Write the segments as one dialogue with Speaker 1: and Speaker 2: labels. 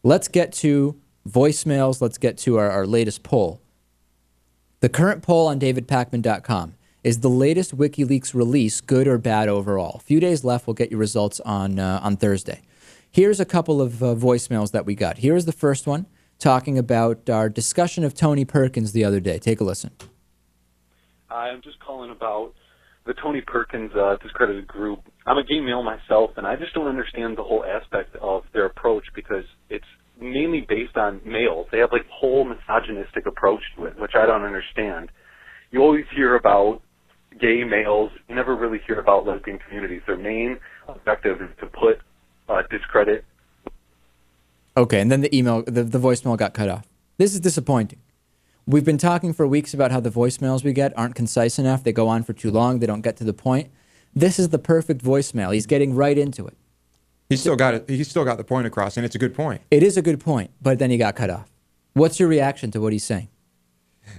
Speaker 1: Let's get to voicemails. Let's get to our latest poll. The current poll on davidpakman.com is the latest WikiLeaks release good or bad overall. A few days left. We'll get your results on Thursday. Here's a couple of voicemails that we got. Here's the first one talking about our discussion of Tony Perkins the other day. Take a listen.
Speaker 2: I'm just calling about the Tony Perkins discredited group. I'm a gay male myself, and I just don't understand the whole aspect of their approach because it's mainly based on males. They have like a whole misogynistic approach to it, which I don't understand. You always hear about gay males. You never really hear about lesbian communities. Their main objective is to put discredit.
Speaker 1: Okay, and then the voicemail got cut off. This is disappointing. We've been talking for weeks about how the voicemails we get aren't concise enough. They go on for too long. They don't get to the point. This is the perfect voicemail. He's getting right into it.
Speaker 3: He still got it. He still got the point across, and it's a good point.
Speaker 1: It is a good point, but then he got cut off. What's your reaction to what he's saying?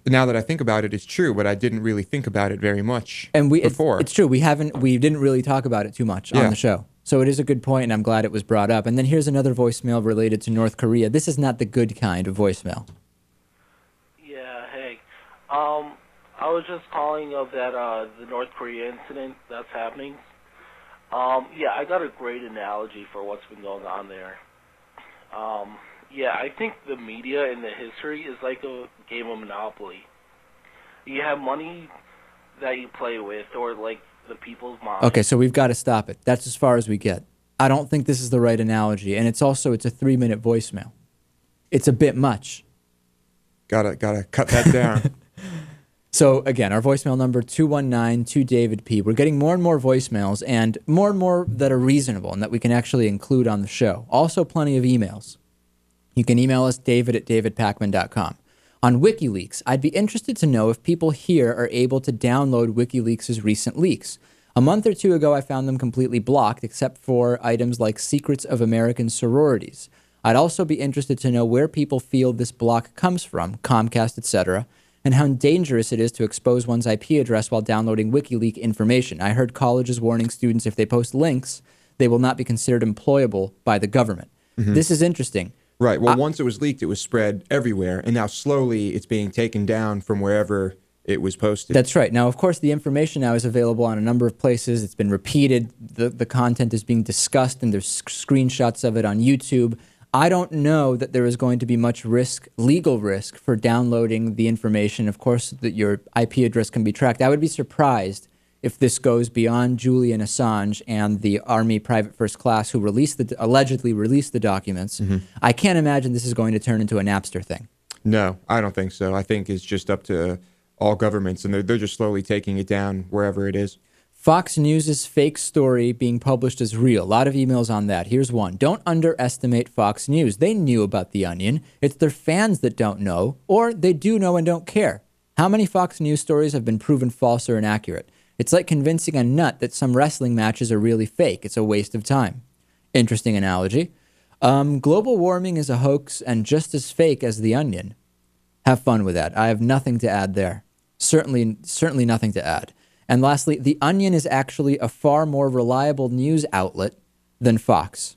Speaker 3: Now that I think about it, it's true, but I didn't really think about it very much before.
Speaker 1: It's true. We didn't really talk about it too much on the show. So it is a good point, and I'm glad it was brought up. And then here's another voicemail related to North Korea. This is not the good kind of voicemail.
Speaker 4: Yeah, hey. I was just calling of that the North Korea incident that's happening. Yeah, I got a great analogy for what's been going on there. Yeah, I think the media and the history is like a game of Monopoly. You have money that you play with, or like the people's mind.
Speaker 1: Okay, so we've got to stop it. That's as far as we get. I don't think this is the right analogy, and it's a 3-minute voicemail. It's a bit much.
Speaker 3: Gotta cut that down.
Speaker 1: So again, our voicemail number 219-2DavidP. We're getting more and more voicemails, and more that are reasonable and that we can actually include on the show. Also, plenty of emails. You can email us, david@davidpakman.com. On WikiLeaks, I'd be interested to know if people here are able to download WikiLeaks' recent leaks. A month or two ago, I found them completely blocked, except for items like secrets of American sororities. I'd also be interested to know where people feel this block comes from, Comcast, etc., and how dangerous it is to expose one's IP address while downloading WikiLeaks information. I heard colleges warning students if they post links, they will not be considered employable by the government. Mm-hmm. This is interesting.
Speaker 3: Right. Well, once it was leaked, it was spread everywhere, and now slowly it's being taken down from wherever it was posted.
Speaker 1: That's right. Now, of course, the information now is available on a number of places. It's been repeated. The content is being discussed, and there's screenshots of it on YouTube. I don't know that there is going to be much risk, legal risk, for downloading the information. Of course, that your IP address can be tracked. I would be surprised if this goes beyond Julian Assange and the Army Private First Class who allegedly released the documents. Mm-hmm. I can't imagine this is going to turn into a Napster thing.
Speaker 3: No, I don't think so. I think it's just up to all governments, and they're just slowly taking it down wherever it is.
Speaker 1: Fox News' fake story being published as real. A lot of emails on that. Here's one. Don't underestimate Fox News. They knew about the Onion. It's their fans that don't know, or they do know and don't care. How many Fox News stories have been proven false or inaccurate? It's like convincing a nut that some wrestling matches are really fake. It's a waste of time. Interesting analogy. Global warming is a hoax and just as fake as the Onion. Have fun with that. I have nothing to add there. Certainly nothing to add. And lastly, the Onion is actually a far more reliable news outlet than Fox.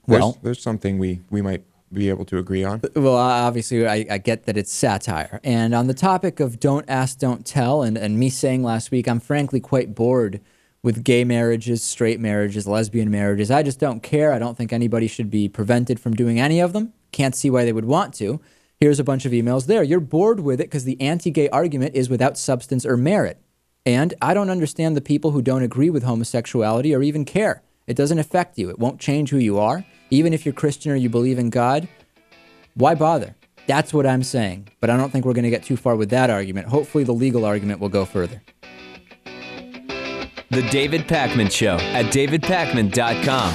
Speaker 1: Well,
Speaker 3: there's something we might be able to agree on.
Speaker 1: Well, obviously, I get that it's satire. And on the topic of don't ask, don't tell, and me saying last week, I'm frankly quite bored with gay marriages, straight marriages, lesbian marriages. I just don't care. I don't think anybody should be prevented from doing any of them. Can't see why they would want to. Here's a bunch of emails there. You're bored with it because the anti-gay argument is without substance or merit. And I don't understand the people who don't agree with homosexuality or even care. It doesn't affect you. It won't change who you are. Even if you're Christian or you believe in God, why bother? That's what I'm saying. But I don't think we're going to get too far with that argument. Hopefully the legal argument will go further.
Speaker 5: The David Pakman Show at davidpakman.com.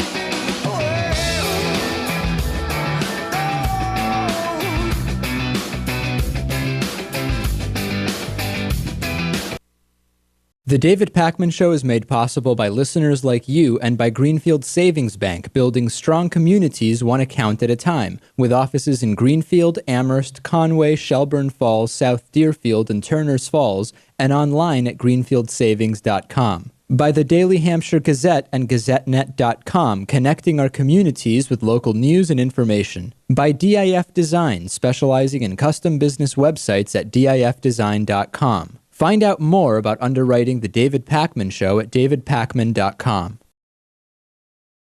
Speaker 1: The David Pakman Show is made possible by listeners like you and by Greenfield Savings Bank, building strong communities one account at a time, with offices in Greenfield, Amherst, Conway, Shelburne Falls, South Deerfield, and Turners Falls, and online at greenfieldsavings.com. By the Daily Hampshire Gazette and GazetteNet.com, connecting our communities with local news and information. By DIF Design, specializing in custom business websites at DIFdesign.com. Find out more about underwriting The David Pakman Show at davidpakman.com.